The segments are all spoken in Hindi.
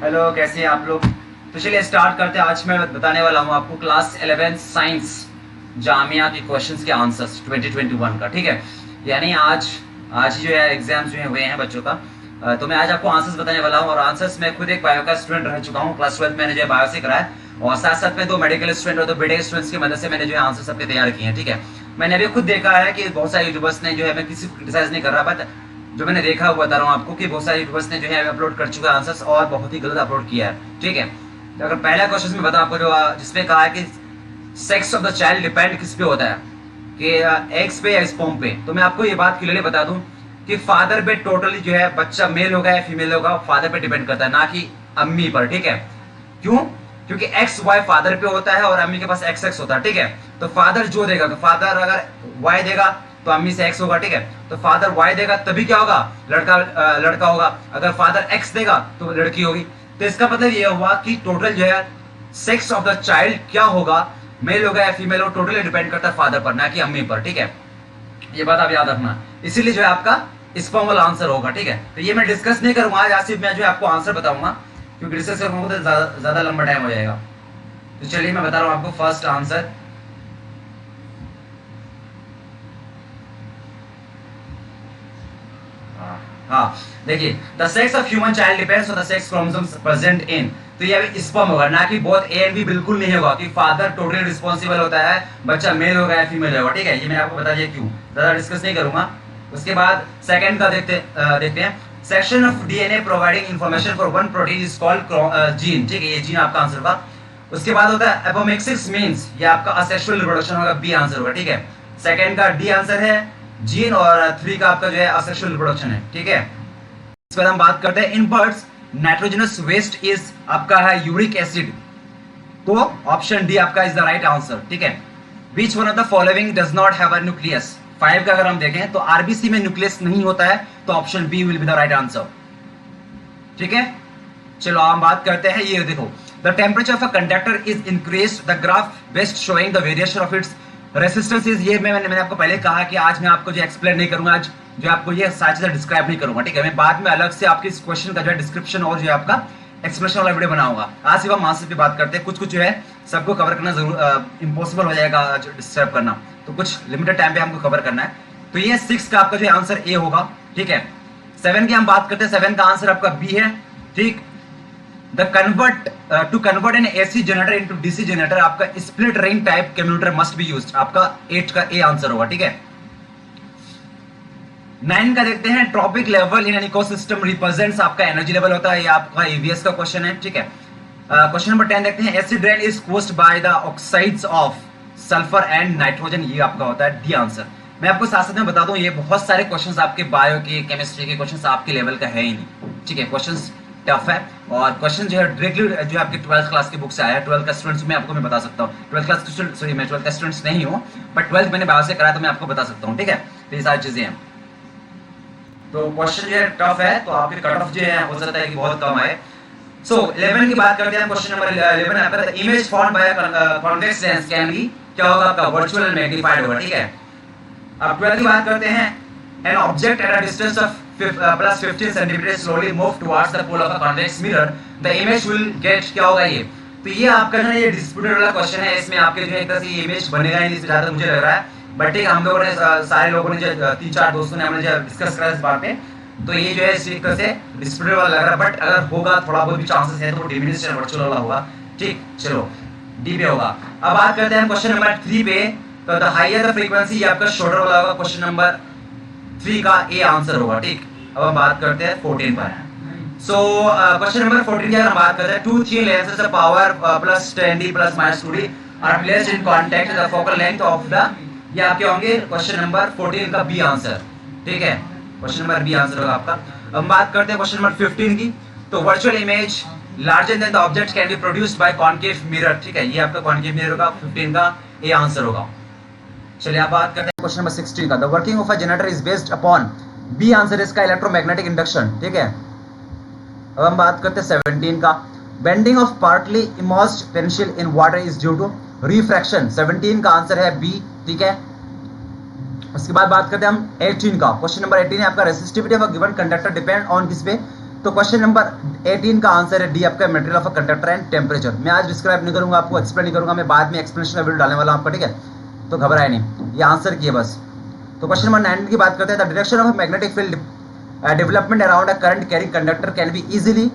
हेलो, कैसे हैं आप लोग। तो चलिए स्टार्ट करते हैं। आज मैं बताने वाला हूँ आपको क्लास 11 साइंस जामिया के क्वेश्चंस के आंसर्स 2021 का। ठीक है, यानी आज आज ही जो है एग्जाम्स जो हुए हैं बच्चों का। तो मैं आज आपको आंसर्स बताने वाला हूँ। और आंसर्स मैं खुद एक बायो का स्टूडेंट रह चुका हूँ। क्लास 12 मैंने जो है बायो से कराया और साथ साथ में 2 मेडिकल स्टूडेंट और 2 बीटेक स्टूडेंट्स की मदद से मैंने जो है आंसर सबके तैयार किए हैं। ठीक है, मैंने अभी खुद देखा है कि बहुत सारे यूट्यूबर्स ने जो है, मैं किसी को क्रिटिसाइज नहीं कर रहा, बट जो मैंने देखा वो बता रहा हूँ आपको कि बहुत सारे यूट्यूबर्स ने जो है अपलोड कर चुका है आंसर्स और बहुत ही गलत अपलोड किया है। ठीक है, तो अगर पहला क्वेश्चन में बताऊं आपको, जो जिसमें कहा है कि sex of the child depend किस पे होता है, कि एक्स पे या स्पर्म पे, तो मैं आपको ये बात क्लियरली बता दूं कि फादर पे टोटली जो है बच्चा मेल होगा या फीमेल होगा, फादर पे डिपेंड करता है, ना कि अम्मी पर। ठीक है, क्यों? क्योंकि एक्स वाई फादर पे होता है और अम्मी के पास एक्स एक्स होता है। ठीक है, तो फादर जो देगा, तो फादर अगर वाई देगा तो अम्मी से एक्स होगा। ठीक है, तो फादर वाई देगा तभी क्या होगा, लड़का होगा। अगर फादर एक्स देगा तो लड़की होगी। तो इसका मतलब ये हुआ कि टोटल जो है सेक्स ऑफ द चाइल्ड क्या होगा, मेल होगा या फीमेल हो, टोटली डिपेंड करता है फादर पर, ना कि अम्मी पर। ठीक है, ये बात आप याद रखना। इसीलिए जो है आपका स्पर्म वाला आंसर होगा। ठीक है, तो ये मैं डिस्कस नहीं करूंगा आज, सिर्फ मैं जो है आपको आंसर बताऊंगा, क्योंकि डिस्कस करूंगा तो ज्यादा लंबा टाइम हो जाएगा। तो चलिए मैं बता रहा हूं आपको फर्स्ट आंसर। हाँ, देखिए, the sex of human child depends on the sex chromosomes present in. तो ये अभी स्पर्म होगा, ना कि बोथ ए एंड बी। बिल्कुल नहीं होगा कि फादर टोटली रिस्पॉन्सिबल होता है, बच्चा मेल होगा या फीमेल होगा। ठीक है, ये मैंने आपको बता दिया क्यों, ज्यादा डिस्कस नहीं करूंगा। उसके बाद सेकंड का देखते हैं। Section of DNA providing information for one protein is called gene. ठीक है, ये जीन आपका आंसर होगा। उसके बाद होता है एपोमेक्सिस मींस, ये आपका असेक्सुअल रिप्रोडक्शन होगा, बी आंसर होगा। ठीक है, सेकंड का डी आंसर है जीन, और 3 का आपका जो है असेक्सुअल रिप्रोडक्शन है। ठीक है, इस पर हम बात करते हैं। In birds nitrogenous waste is आपका है यूरिक एसिड, तो ऑप्शन डी आपका इज द राइट आंसर। ठीक है, which one of the following does not have a nucleus. 5 का अगर हम देखें तो आरबीसी में न्यूक्लियस नहीं होता है, तो option B will be the right answer. ठीक है, चलो हम बात करते हैं। ये देखो, the temperature of a conductor is increased, the graph best showing the variation of its resistance is. ये मैंने आपको पहले कहा कि आज मैं आपको जो एक्सप्लेन नहीं करूंगा, आज जो आपको ये सारी चीजें डिस्क्राइब नहीं करूंगा। ठीक है, मैं बाद में अलग से आपके इस क्वेश्चन का जो है डिस्क्रिप्शन और जो है आपका एक्सप्लेनेशन वाला वीडियो बनाऊंगा। आज सिर्फ हम आंसर की बात करते हैं। कुछ जो है सबको कवर करना जरूर इम्पॉसिबल हो जाएगा डिस्टर्ब करना, तो कुछ लिमिटेड टाइम पे हमको कवर करना है। तो ये 6 का आपका जो आंसर ए होगा। ठीक है, 7 की हम बात करते हैं। 7 का आंसर आपका बी है। ठीक, the convert to convert an AC generator into DC generator, आपका split ring type commutator must be used, आपका 8 का ए आंसर होगा। ठीक है, 9 का देखते हैं। Trophic level in an ecosystem represents, आपका एनर्जी लेवल होता है, ये आपका ईवीएस का क्वेश्चन है। ठीक है, क्वेश्चन नंबर 10 देखते हैं। Acid rain is caused by the oxides of sulphur and nitrogen, ये आपका होता है डी आंसर। मैं आपको साथ साथ में बता दूं, ये बहुत सारे क्वेश्चंस आपके बायो के, केमिस्ट्री के क्वेश्चंस आपके लेवल का है ही नहीं। ठीक है, क्वेश्चंस टफ है, और क्वेश्चन जो है डायरेक्टली जो आपके 12th क्लास की बुक से आया है। 12th का स्टूडेंट्स में आपको मैं बता सकता हूँ, 12th क्लास स्टूडेंट, सॉरी मैं 12th का स्टूडेंट्स नहीं हूँ, बट 12th मैंने बायो से कराया तो मैं आपको बता सकता हूँ। ठीक है, तो ये सारी चीजें हैं। तो क्वेश्चन जो है टफ है, तो आपके कट ऑफ जो है हो सकता है कि बहुत कम आए। सो 11 की बात करते हैं। क्वेश्चन नंबर 11 है आपका, image formed by convex lens can be, क्या होगा आपका, वर्चुअल मैग्नीफाइड होगा। ठीक है, अब 12 की बात करते हैं। An object at a distance of plus 15 centimetre slowly move towards the pole of a convex mirror, the image will get, क्या होगा ये। तो ये आपका जो है ये डिस्प्यूटेड वाला क्वेश्चन है, इसमें आपके जो है एक तरह से इमेज बनेगा ही नहीं, ज्यादा मुझे लग रहा है। बट ठीक, हम लोगों ने सारे लोगों ने जो 3-4 दोस्तों ने हमने जो डिस्कस करा इस बात पे, तो ये जो है इस तरह से डिस्प्यूटेड वाला लग रहा है। बट अगर होगा थोड़ा बहुत भी चांसेस है तो डिमिनिश्ड वर्चुअल वाला होगा। ठीक, चलो डी पे होगा। अब बात करते हैं क्वेश्चन नंबर 3 पे। तो द हायर द फ्रीक्वेंसी, ये आपका शॉर्टर वाला होगा। क्वेश्चन नंबर 3 का ए आंसर होगा। ठीक, अब हम बात करते हैं 14 पर। सो क्वेश्चन नंबर 14 की अगर हम बात करते हैं, 2 3 lenses of power plus 10d plus minus 2d are placed in contact the focal length of the, ये आपके होंगे क्वेश्चन नंबर 14 का बी आंसर। ठीक है, क्वेश्चन नंबर बी आंसर होगा आपका। अब हम बात करते हैं क्वेश्चन नंबर 15 की। तो virtual image larger than the object can be produced by concave mirror. ठीक है, ये आपका कॉन्केव मिरर का 15 का ए आंसर होगा। चलिए आप बात करते हैं क्वेश्चन नंबर 16 का। The working of a generator is based upon, B answer इसका इलेक्ट्रोमैग्नेटिक इंडक्शन। ठीक है, अब हम बात करते हैं 17 का। Bending of partly immersed pencil in water is due to refraction, 17 का आंसर है बी। ठीक है, उसके बाद बात करते हैं हम 18 का। क्वेश्चन नंबर 18 है आपका, resistivity of a given conductor depend on किस पे, तो क्वेश्चन नंबर 18 का आंसर है डी आपका material of a conductor and temperature. मैं आज डिस्क्राइब नहीं करूंगा, आपको एक्सप्लेन नहीं करूंगा, मैं बाद में एक्सप्लेनेशन का वीडियो डालने वाला हूं आपका, ठीक है, तो घबराए नहीं, ये आंसर की है बस। तो क्वेश्चन नंबर 9 की बात करते हैं, the direction of magnetic field development around a current carrying conductor can be easily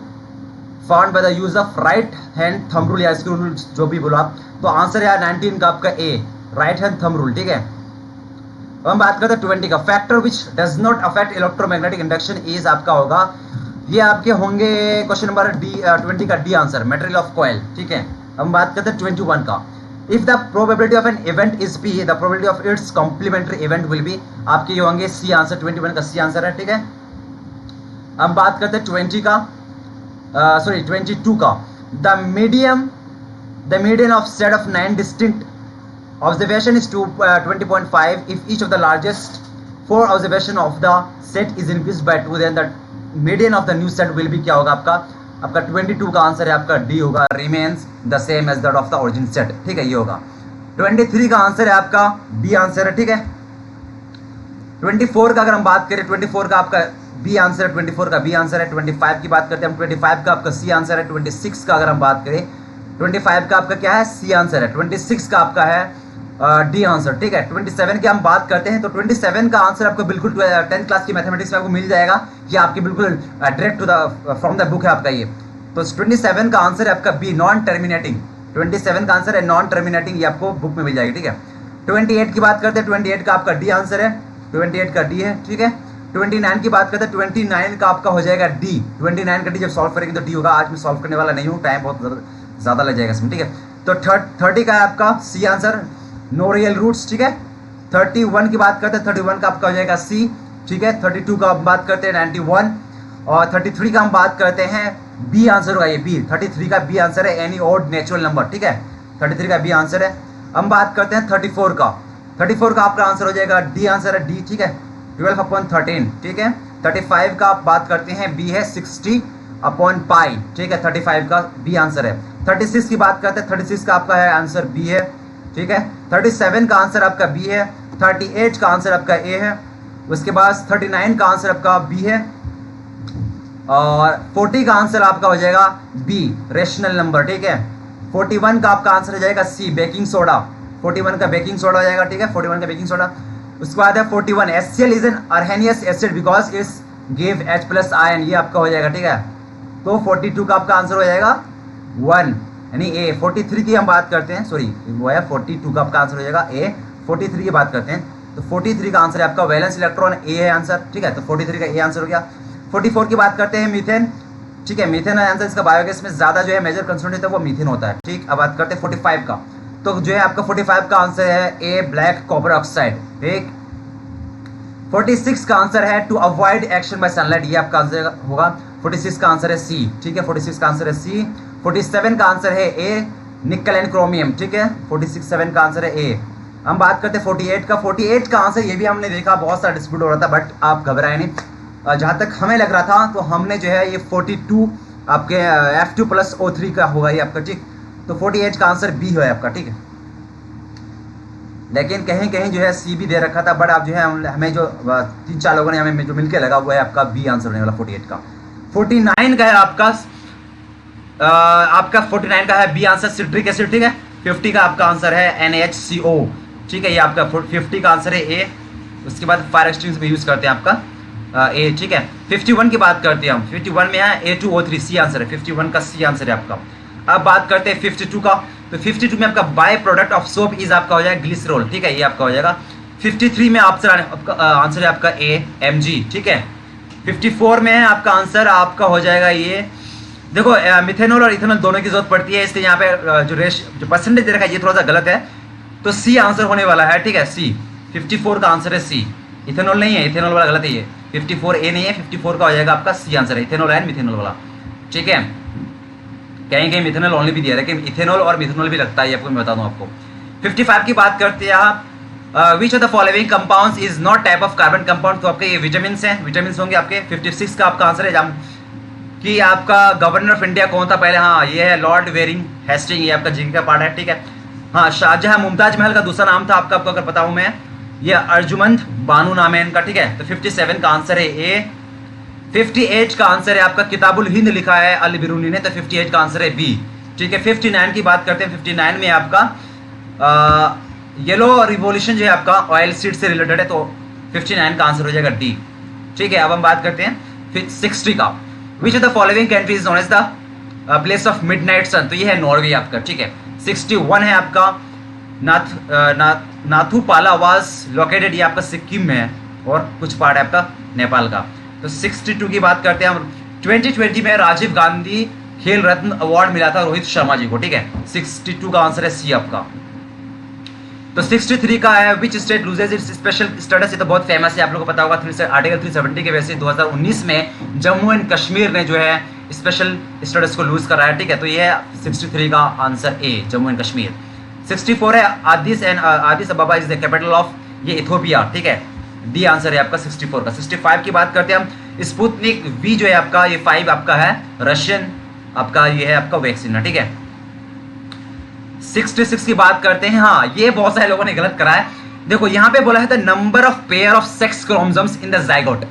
found by the use of right hand thumb rule या स्क्रू रूल, जो भी बोलो आप। तो आंसर है 19 का आपका ए, राइट हैंड थंब रूल, ठीक है। अब हम बात करते हैं 20 का, factor which does not affect electromagnetic induction is आपका होगा, ये आपके होंगे क्वेश्चन नंबर डी 20 का D answer, material of coil, ठीक है। हम बात करते हैं 21 का, if the probability of an event is P, the probability of its complementary event will be, आपके ये होंगे सी आंसर, 21 का सी आंसर है, ठीक है। हम बात करते हैं 20 का, सॉरी 22 का, the median of set of 9 distinct observation is 20.5 if each of the largest 4 observation of the set is increased by 2, then the median of the new set will be क्या होगा आपका 22 का आंसर है आपका डी होगा, remains the same as that of the origin set, ठीक है, ये होगा। 23 का आंसर है आपका बी आंसर है, ठीक है। 24 का अगर हम बात करें, 24 का आपका बी आंसर है, 24 का बी आंसर है। 25 की बात करते हैं हम, 25 का आपका सी आंसर है। 26 का अगर हम बात करें, 25 का आपका क्या है, सी आंसर है। 26 का आपका है डी आंसर, ठीक है। 27 की हम बात करते हैं, तो 27 का आंसर आपको बिल्कुल 10th क्लास की मैथमेटिक्स में आपको मिल जाएगा, कि आपकी बिल्कुल direct to the from the book है आपका ये। तो 27 का आंसर है आपका बी, नॉन टर्मिनेटिंग। 27 का आंसर है नॉन टर्मिनेटिंग, ये आपको बुक में मिल जाएगी, ठीक है। 28 की बात करते हैं, 28 का आपका डी आंसर है, 28 का डी है, ठीक है। 29 की बात करते हैं, 29 का आपका हो जाएगा डी, 29 का डी जब सॉल्व करेंगे तो डी होगा। आज मैं सॉल्व करने वाला नहीं हूँ, टाइम बहुत ज़्यादा लग जाएगा इसमें, ठीक है। तो 30 का है आपका C answer, no real roots, ठीक है। 31 की बात करते हैं, 31 का आपका हो जाएगा सी, ठीक है। 32 का हम बात करते हैं 91, और 33 का हम बात करते हैं बी आंसर होगा, ये बी 33 का बी आंसर है, एनी ओड नेचुरल नंबर, ठीक है। 33 का बी आंसर है। हम बात करते हैं 34 का, 34 का आपका आंसर हो जाएगा डी आंसर है, डी, ठीक है, 12/13, ठीक है। 35 का आप बात करते हैं, बी है 60/पाई, ठीक है, 35 का बी आंसर है। 36 की बात करते हैं, 36 का आपका है आंसर बी है, ठीक है। 37 का आंसर आपका बी है। 38 का आंसर आपका ए है। उसके बाद 39 का आंसर आपका बी है, और 40 का आंसर आपका हो जाएगा बी, रेशनल नंबर, ठीक है। 41 का आपका आंसर हो जाएगा सी, बेकिंग सोडा, 41 का बेकिंग सोडा हो जाएगा, ठीक है, 41 का बेकिंग सोडा। उसके बाद है 41, HCl is an Arrhenius acid because it's give H+ ion, ये आपका हो जाएगा, ठीक है। तो 42 का आपका आंसर हो जाएगा 1, यानी ए। 43 की हम बात करते हैं, सॉरी वो है 42 का आपका आंसर हो जाएगा ए। 43 की बात करते हैं, तो 43 का आंसर है आपका वैलेंस इलेक्ट्रॉन, ए है आंसर, ठीक है। तो 43 का ए आंसर हो गया। 44 की बात करते हैं मीथेन, ठीक है, मीथेन आंसर, इसका बायोगैस में ज्यादा जो है मेजर कंसंट्रेट है वो मीथेन होता है, ठीक। अब बात करते हैं 45 का, तो जो है आपका 45 का आंसर है ए, ब्लैक कॉपर ऑक्साइड, ठीक। 46 का आंसर है to avoid action by sunlight, ये आपका आंसर होगा। 46 का आंसर है सी, ठीक है, 46 का आंसर है सी। 47 का आंसर है ए, निकल एंड क्रोमियम, ठीक है, 47 का आंसर है ए। हम बात करते हैं 48 का। 48 का आंसर, ये भी हमने देखा बहुत सारा डिस्प्यूट हो रहा था, बट आप घबराए नहीं, जहाँ तक हमें लग रहा था तो हमने जो है ये 42 आपके F2+O3 का होगा ये आपका, ठीक। तो 48 का आंसर बी है आपका, ठीक है। लेकिन कहीं कहीं जो है सी भी दे रखा था, बट आप जो है हमें जो 3-4 लोगों ने हमें जो मिलकर लगा हुआ है आपका बी आंसर होने वाला 48 का। 49 का है आपका 49 का है बी आंसर, सिट्रिक एसिड, ठीक है। 50 का आपका आंसर है NaHCO, ठीक है, ये आपका 50 का आंसर है ए। उसके बाद फायर एक्सटिंग्विशर में यूज करते हैं आपका ए, ठीक है। 51 की बात करते हैं हम, 51 में है A2O3, सी आंसर है, 51 का सी आंसर है आपका। अब बात करते हैं 52 का, तो 52 में आपका by product of soap is आपका हो जाएगा ग्लिसरॉल, ठीक है, ये आपका हो जाएगा। 53 में आंसर है आपका ए, Mg, ठीक है। 54 में है आपका आंसर आपका हो जाएगा ये, देखो मिथेनॉल और इथेनॉल दोनों की जरूरत पड़ती है, इसलिए यहाँ पे जो परसेंटेज दे रखा है ये थोड़ा सा गलत है, तो सी आंसर होने वाला है, ठीक है, सी। 54 का आंसर है सी, इथेनॉल नहीं है, इथेनॉल वाला गलत है ये, 54 ए नहीं है, 54 का हो जाएगा आपका सी आंसर है, इथेनॉल एंड मिथेनॉल वाला, ठीक है। कहीं कहीं मिथेनॉल ओनली भी दिया है, लेकिन इथेनॉल और मिथेनॉल भी लगता है, आपको मैं बता दूं आपको। 55 की बात करते हैं आप, विच of the following compounds is not type of carbon compound, तो आपके ये विटामिन हैं, विटामिन होंगे आपके। 56 का आपका आंसर है कि आपका गवर्नर ऑफ इंडिया कौन था पहले, हाँ ये है लॉर्ड वेरिंग हेस्टिंग, ये आपका जीके का पार्ट है, ठीक है। हाँ, शाहजहां मुमताज महल का दूसरा नाम था आपका, आपको अगर पता हूं मैं, ये अर्जुमंद बानू नाम है इनका, ठीक है। तो 57 का आंसर है ए। 58 का आंसर है आपका किताबुल हिंद लिखा है अल बिरूनी ने, तो 58 का आंसर है बी। ठीक है, 59 की बात करते हैं। 59 में आपका येलो रिवॉल्यूशन जो है आपका ऑयल सीड से रिलेटेड है, तो 59 का आंसर हो जाएगा डी। ठीक है, अब हम बात करते हैं फिर 60 का। Which of the following country is known as the place of midnight sun, तो ये है नॉर्वे आपका। ठीक है, 61 है आपका नाथुपाला वाज लोकेटेड, ये आपका सिक्किम में है और कुछ पार्ट है आपका नेपाल का। तो 62 की बात करते हैं हम। 2020 में राजीव गांधी खेल रत्न अवार्ड मिला था रोहित शर्मा जी को। ठीक है, 62 का आंसर है सी आपका। तो 63 का है which state loses it's special status, ये तो बहुत फेमस है, आप लोगों को पता होगा। आर्टिकल 370 के वैसे 2019 में जम्मू एंड कश्मीर ने जो है स्पेशल स्टेटस को लूज कराया। ठीक है, तो ये है 63 का answer A, Jammu and Kashmir. 64 है Addis Ababa is the capital of, ये इथोपिया। ठीक है, डी आंसर है आपका 64 का। 65 की बात करते हैं हम। स्पुतनिक वी जो है आपका, ये 5 आपका है रशियन आपका, ये है आपका वैक्सीन है। ठीक है, 66 की बात करते हैं। हाँ, ये बहुत सारे लोगों ने गलत करा है। देखो यहाँ पे बोला है the number of pair of sex chromosomes in the zygote,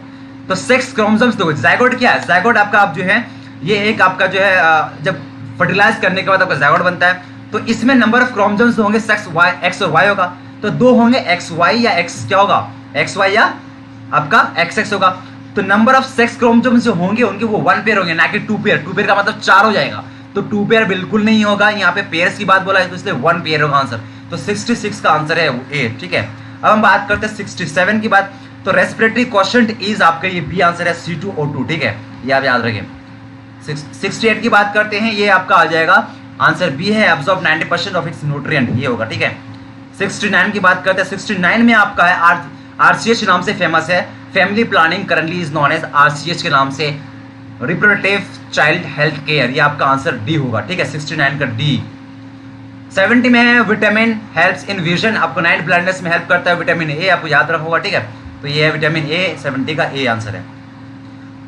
तो सेक्स क्रोमोसोम्स देखो, जाइगोट क्या है? जाइगोट आपका आप जो है ये एक आपका जो है जब फर्टिलाइज करने के बाद आपका जाइगोट बनता है, तो इसमें नंबर ऑफ क्रोमोसोम्स होंगे सेक्स वाई, एक्स और वाई होगा, तो 2 होंगे एक्स वाई या एक्स क्या होगा एक्स वाई या आपका एक्स एक्स होगा। तो नंबर ऑफ सेक्स क्रोमोसोम्स जो होंगे उनके वो 1 पेयर होंगे, ना कि 2 पेयर। 2 पेयर का मतलब 4 हो जाएगा, तो 2 पेयर बिल्कुल नहीं होगा। यहाँ पे पेयर्स की बात बोला है तो इसलिए 1 पेयर होगा आंसर। तो 66 का आंसर है ए। ठीक है, अब हम बात करते हैं 67 की बात। तो रेस्पिरेटरी क्वेश्चन इज आपका ये बी आंसर है C2O2। ठीक है, ये आप याद रखें। 68 की बात करते हैं, ये आपका आ जाएगा आंसर बी है, एब्जॉर्ब 90% ऑफ इट्स न्यूट्रिएंट, ये होगा। ठीक है, 69 की बात करते हैं। 69 में आपका है RCH नाम से फेमस है, family planning currently is known as RCH के नाम से, रिप्रोडक्टिव चाइल्ड हेल्थ केयर, ये आपका आंसर डी होगा। ठीक है, 69 का डी। 70 में है विटामिन हेल्प्स इन विजन, आपको नाइट ब्लाइंडनेस में हेल्प करता है विटामिन ए, आपको याद रखोगा। ठीक है, तो ये है विटामिन ए, 70 का ए आंसर है।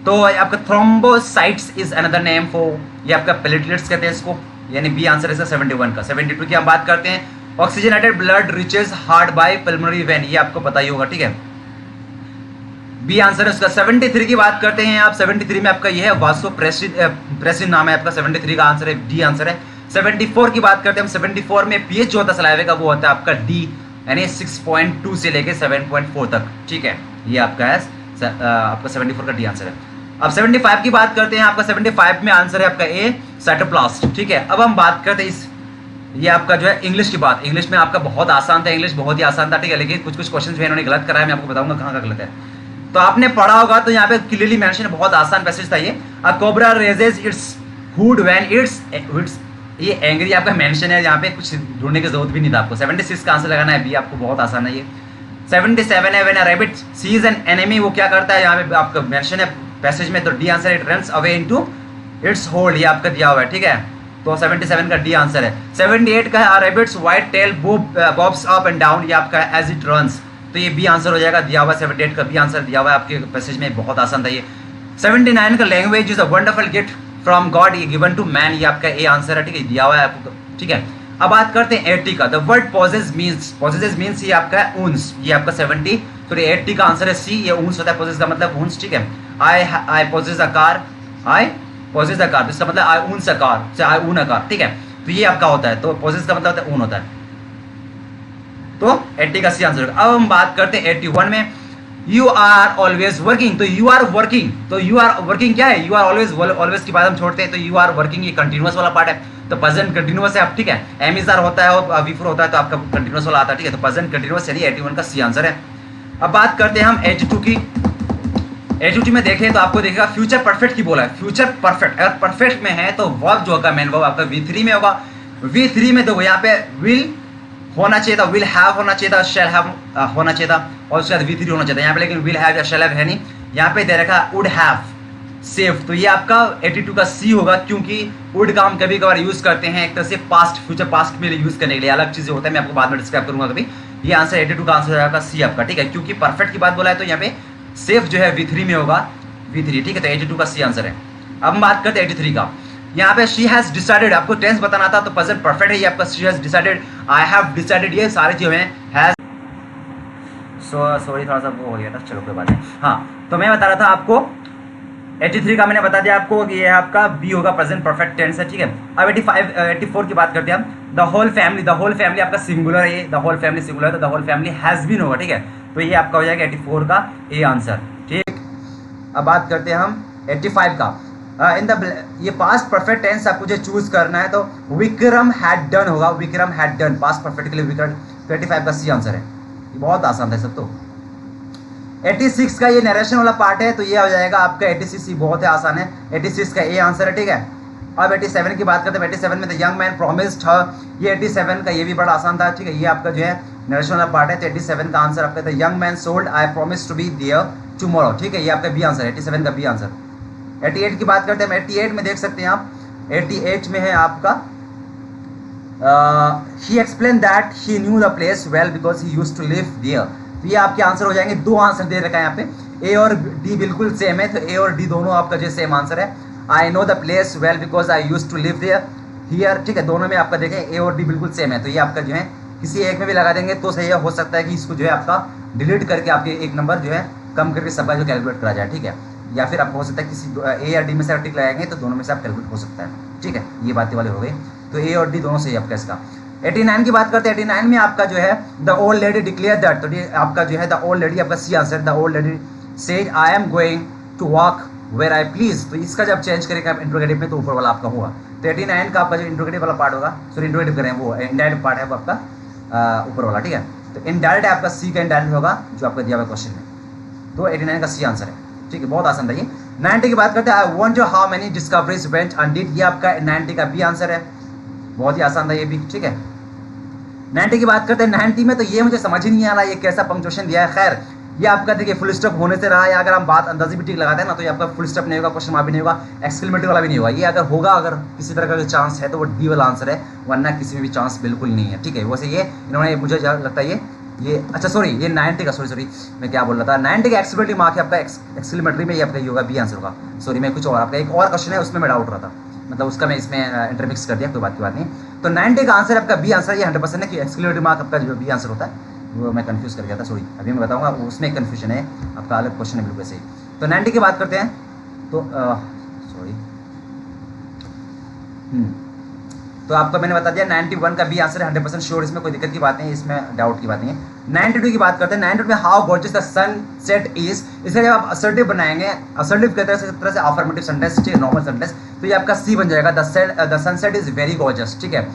तो आपका thrombocytes is another name for, ये आपका प्लेटलेट्स कहते हैं इसको, यानी बी आंसर है 71 का। 72 की हम बात करते हैं। Oxygenated blood reaches heart by pulmonary vein, ये आपको पता ही होगा। ठीक है, बी आंसर है उसका। 73 की बात करते हैं आप। 73 में आपका ये है वासोप्रेसिन नाम है आपका, 73 का आंसर है डी आंसर है। 74 की बात करते हैं हम। 74 में पीएच जो होता है सलाइवे का वो होता है आपका डी, यानी 6.2 से लेके 7.4 तक। ठीक है, ये आपका है आपका 74 का डी आंसर है। अब 75 की बात करते हैं। आपका 75 में आंसर है आपका ए, साइटोप्लास्ट। ठीक है, अब हम बात करते हैं ये आपका जो है इंग्लिश की बात। इंग्लिश में आपका बहुत आसान था, इंग्लिश बहुत ही आसान था। ठीक है, लेकिन कुछ क्वेश्चन जो है इन्होंने गलत कराया, मैं आपको बताऊंगा कहाँ का गलत है। तो आपने पढ़ा होगा, तो यहाँ पे क्लियरली मेंशन है, बहुत आसान पैसेज था ये। A cobra raises its hood when its ये एंग्री आपका मेंशन है, यहाँ पे कुछ ढूंढने की जरूरत भी नहीं था आपको। 76 का आंसर लगाना है बी, आपको बहुत आसान है ये। 77 है when a rabbit sees an enemy, वो क्या करता है, यहाँ पे आपका मेंशन है पैसेज में, तो D answer it runs away into its hold, ये आपका दिया हुआ है। ठीक है, तो 77 का डी आंसर है। 78 का है rabbits white tail bobs up and down, ये आपका है एज इट रन्स, तो ये बी आंसर हो जाएगा, दिया हुआ 78 का बी आंसर दिया हुआ है आपके पैसेज में, बहुत आसान था ये। 79 का language is a wonderful gift from God given to man, ये आपका ए आंसर है। ठीक है, दिया हुआ है आपको। ठीक है, अब बात करते हैं 80 का। द वर्ड पॉजेज मीन्स ये आपका है ऊंस, ये आपका 80 का आंसर है सी, ये ऊंस होता है, पॉजेज का मतलब ऊंस। ठीक है, I possess a car, I possess a car, तो इसका मतलब आई ऊंस अ कार, चाहे आई ऊन अ कार। ठीक है, तो ये आपका होता है, तो पॉजेज का मतलब होता है ऊन होता है, तो 80 का सी आंसर होगा। अब हम बात करते हैं 81 में। यू आर ऑलवेज वर्किंग, तो यू आर वर्किंग क्या है, यू आर ऑलवेज की बात हम छोड़ते हैं, तो यू आर वर्किंग ये कंटिन्यूअस वाला पार्ट है, तो प्रेजेंट कंटिन्यूअस है आप। ठीक है, एम इज आर होता है और वी फोर होता है, तो आपका कंटिन्यूअस वाला आता है। ठीक है, तो प्रेजेंट कंटिन्यूअस यानी 81 का सी आंसर है। अब बात करते हैं हम 82 की। 82 में देखें तो आपको देखेगा फ्यूचर परफेक्ट की बोला है, फ्यूचर परफेक्ट। अगर परफेक्ट में है तो वर्ब जो होगा मेन वर्ब आपका V3 में होगा। V3 में देखो यहाँ पे विल होना चाहिए था, विल हैव होना चाहिए था, शैल हैव होना चाहिए था, और उसके बाद V3 होना चाहिए था यहाँ पे, लेकिन विल हैव या शैल हैव है नहीं, यहाँ पे दे रखा वुड हैव सेव, तो ये आपका 82 का सी होगा, क्योंकि वुड का हम कभी कभार यूज करते हैं एक तरह से पास्ट, फ्यूचर पास्ट में यूज करने के लिए, अलग चीजें होता है, मैं आपको बाद में डिस्क्राइब करूंगा कभी। ये आंसर 82 का आंसर होगा सी आपका। ठीक है, क्योंकि परफेक्ट की बात बोला है तो यहाँ पे सेफ जो है V3 में होगा, V3। ठीक है, तो 82 का सी आंसर है। अब हम बात करते हैं 83 का। यहाँ पे शी हैज डिसाइडेड, आपको टेंस बताना था, तो प्रेजेंट परफेक्ट है ये आपका, she has decided, I have decided, ये सारी चीजें हैज, सॉरी थोड़ा सा वो हो गया था, चलो कोई बात नहीं। हाँ, तो मैं बता रहा था आपको 83 का मैंने बता दिया आपको कि ये आपका बी होगा, प्रेजेंट परफेक्ट टेंस है, ठीक है। अब 84 की बात करते हैं हम। द होल फैमिली आपका सिंगुलर है, ये द होल फैमिली सिंगुलर है, तो the whole family has been होगा, ठीक है। तो ये आपका हो जाएगा 84 का ए आंसर, ठीक। अब बात करते हैं हम 85 का। इन द ये पास्ट परफेक्ट टेंस आपको जो चूज करना है, तो विक्रम हैड डन होगा, Vikram had done past perfect के लिए विक्रम। तो 85 का सी आंसर है। ये बहुत आसान है सब। तो 86 का ये नरेशन वाला पार्ट है, तो ये हो जाएगा आपका 86, बहुत ही आसान है, 86 का ए आंसर है, ठीक है। अब 87 की बात करते हैं। 87 में द यंग मैन प्रॉमिस्ड हर, ये 87 का ये भी बड़ा आसान था, ठीक है। ये आपका जो है नरेशन वाला पार्ट है, तो 87 का आंसर आपका the young man sold I promise to be there tomorrow, ठीक है। ये आपका बी आंसर है, 87 का बी आंसर। 88 की बात करते हैं। 88 में देख सकते हैं आप, 88 में है आपका he explain that he knew the place well because he used to live there. तो ये आपके आंसर हो जाएंगे। दो आंसर दे रखा है यहाँ पे, ए और डी बिल्कुल सेम है, तो ए और डी दोनों आपका जो सेम आंसर है। I know the place well because I used to live there here, ठीक है। दोनों में आपका देखें ए और डी बिल्कुल सेम है, तो ये आपका जो है किसी एक में भी लगा देंगे तो सही हो सकता है कि इसको जो है आपका डिलीट करके आपके एक नंबर जो है कम करके सबका जो कैलकुलेट करा जाए, ठीक है। या फिर आपको हो सकता है किसी ए या डी में से टिक लगाएंगे तो दोनों में से आप कैलकुलेट हो सकता है, ठीक है। ये बातें वाले हो गई, तो ए और डी दोनों सही आपका इसका। 89 की बात करते हैं। 89 में आपका जो है the old lady declare that, तो ये आपका जो है द ओल्ड लेडी आपका C answer. The old lady said I am going to walk where I please, तो इसका जब चेंज करेंगे आप इंट्रोगेटिव में तो ऊपर वाला आपका होगा। तो 89 का आपका जो इंट्रोगेटिव वाला पार्ट होगा, सॉरी इंट्रोगेटिव करें वो इनडायरेक्ट पार्ट है वो आपका ऊपर वाला, ठीक है। तो इनडायरेक्ट आपका सी का इनडायरेक्ट होगा जो आपका दिया हुआ क्वेश्चन में। तो 89 का सी आंसर है, ठीक है। बहुत आसान था ये। 90 की बात करते हैं। I want how many discoveries went undid, ये आपका 90 का बी आंसर है। बहुत ही आसान था ये भी, ठीक है। 90 की बात करते हैं। 90 में तो ये मुझे समझ ही नहीं आ रहा ये कैसा पंक्चुएशन दिया है। खैर ये आपका देखिए फुल स्टॉप होने से रहा, या अगर हम बात अंदाजी भी ठीक लगाते हैं ना तो ये आपका फुल स्टॉप नहीं होगा, क्वेश्चन मार्क भी नहीं होगा, एक्सक्लेमेटरी वाला भी नहीं होगा। ये अगर होगा, अगर किसी तरह का चांस है तो वो डी वाला आंसर है, वरना किसी में भी चांस बिल्कुल नहीं है, ठीक है। वैसे ये इन्होंने मुझे लगता है ये अच्छा सॉरी ये 90 का सॉरी मैं क्या बोल रहा था, 90 का एक्सक्लेमेटरी मार्क है आपका एक्सक्लेमेटरी में, ये आपका होगा बी आंसर होगा। सॉरी मैं कुछ और आपका एक और क्वेश्चन है उसमें मैं डाउट रहा था, मतलब उसका मैं इसमें इंटरमिक्स कर दिया, कोई बात की बात नहीं। तो 90 का आंसर आपका बी आंसर, ये 100% है कि एक्सक्लेमेटरी मार्क आपका जो बी आंसर होता है वो मैं कंफ्यूज कर गया था, सॉरी अभी मैं बताऊंगा, उसमें कन्फ्यूजन है आपका, अलग क्वेश्चन है बिल्कुल सही। तो 90 की बात करते हैं। तो सॉरी तो आपको मैंने बता दिया 91 का बी आंसर है, 100% श्योर, इसमें कोई दिक्कत की बात नहीं है, इसमें डाउट की बात नहीं है। 92 की बात करते हैं। 92 में how gorgeous the sunset is, इसका जब आप असर्टिव बनाएंगे, असर्टिव की तरह से अफर्मेटिव सेंटेंस, ठीक है, नॉर्मल सेंटेंस, तो ये आपका सी बन जाएगा, the sunset is very gorgeous, ठीक है।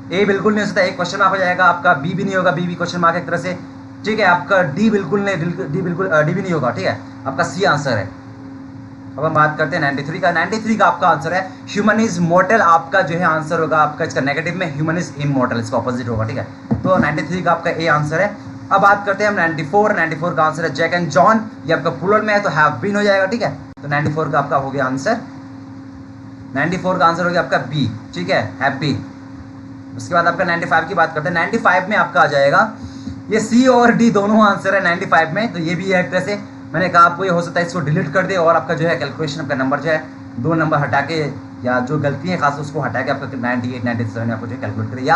ए बिल्कुल नहीं हो सकता, एक क्वेश्चन मार्क हो जाएगा आपका, बी भी नहीं होगा, बी भी क्वेश्चन मार्क एक तरह से, ठीक है। आपका डी बिल्कुल नहीं, डी भी नहीं होगा, ठीक है। आपका सी आंसर है। अब हम बात करते हैं 93 का। 93 का आपका आंसर है ह्यूमन इज मॉर्टल, आपका जो है आंसर होगा आपका इसका नेगेटिव में, ह्यूमन इज इमॉर्टल, इसका ऑपोजिट होगा, ठीक है। तो 93 का आपका ए आंसर है। अब बात करते हैं हम 94 का आंसर है जैक एंड जॉन, ये आपका प्लूरल में है तो हैव बीन हो जाएगा, ठीक है। तो 94 का आपका हो गया आंसर, 94 का आंसर हो गया आपका बी, ठीक है, हैव बीन। उसके बाद आपका 95 की बात करते हैं। 95 में आपका आ जाएगा ये सी और डी दोनों आंसर है 95 में, तो ये भी है एक तरह से मैंने कहा आपको ये हो सकता है इसको डिलीट कर दे और आपका जो है कैलकुलेशन आपका नंबर जो है 2 नंबर हटा के या जो गलती है खास उसको हटा के आपका 98 97 में आपको जो कैलकुलेट करे, या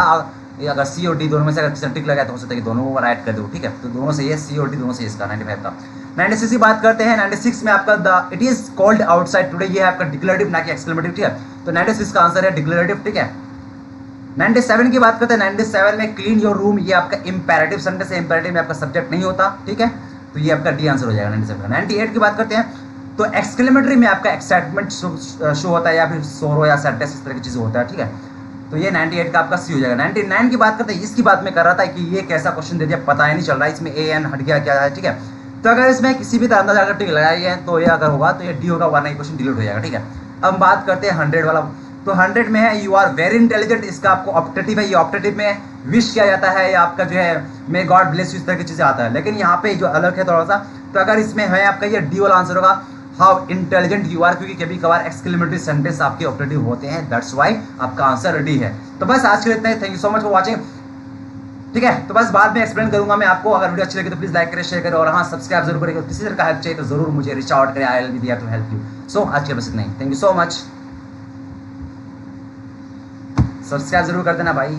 अगर सी और डी दोनों में से अगर टिक लगा तो हो सकता है कि दोनों को ऐड कर दो, ठीक है। तो दोनों से ये सी और डी दोनों से इसका 95 का। 96 की बात करते हैं। 96 में आपका the it is called outside today, ये है आपका डिक्लेरेटिव ना कि एक्सक्लेमेटिव, ठीक है। तो 96 का आंसर है डिक्लेरेटिव, ठीक है। 97 की बात करते हैं। 97 में क्लीन योर रूम, ये आपका इंपेरेटिव सेंटेंस है, इंपेरेटिव में आपका सब्जेक्ट नहीं होता, ठीक है। तो ये आपका डी आंसर हो जाएगा 97 का। 98 की बात करते हैं तो एक्सक्लेमेटरी में आपका एक्साइटमेंट शो होता है या फिर सोरो या सैडनेस, इस तरह की चीज़ होता है, ठीक है। तो ये 98 का आपका सी हो जाएगा। 99 की बात करते हैं, इसकी बात मैं कर रहा था कि ये कैसा क्वेश्चन दे दिया पता ही नहीं चल रहा है, इसमें ए एन हट गया क्या है, ठीक है। तो अगर इसमें किसी भी तरह अगर टिक लगाई है तो ये अगर होगा तो ये डी होगा, वरना ये क्वेश्चन डिलीट हो जाएगा, ठीक है। अब बात करते हैं 100 वाला। तो 100 में है यू आर वेरी इंटेलिजेंट, इसका आपको ऑप्टेटिव है, ये ऑप्टेटिव में विश किया जाता है या आपका जो है मे गॉड ब्लेस यू, इस तरह की चीज़ें आता है। लेकिन यहाँ पे जो अलग है थोड़ा सा, तो अगर इसमें है आपका ये डी वाला आंसर होगा हाउ इंटेलिजेंट यू आर, क्योंकि कभी कभार एक्सक्लेमेटरी सेंटेंस आपके ऑप्टेटिव होते हैं, दैट्स वाई आपका आंसर डी है। तो बस आज के लिए इतना ही, thank you so much for watching, ठीक है। तो बस बाद में एक्सप्लेन करूंगा मैं आपको। अगर वीडियो अच्छी लगी तो प्लीज लाइक करें, शेयर करें और हाँ सब्सक्राइब जरूर करें। किसी तरह का हेल्प चाहिए तो जरूर मुझे रीच आउट करें, I will be there to help you. So आज के लिए बस इतना ही, thank you so much, subscribe जरूर कर देना भाई।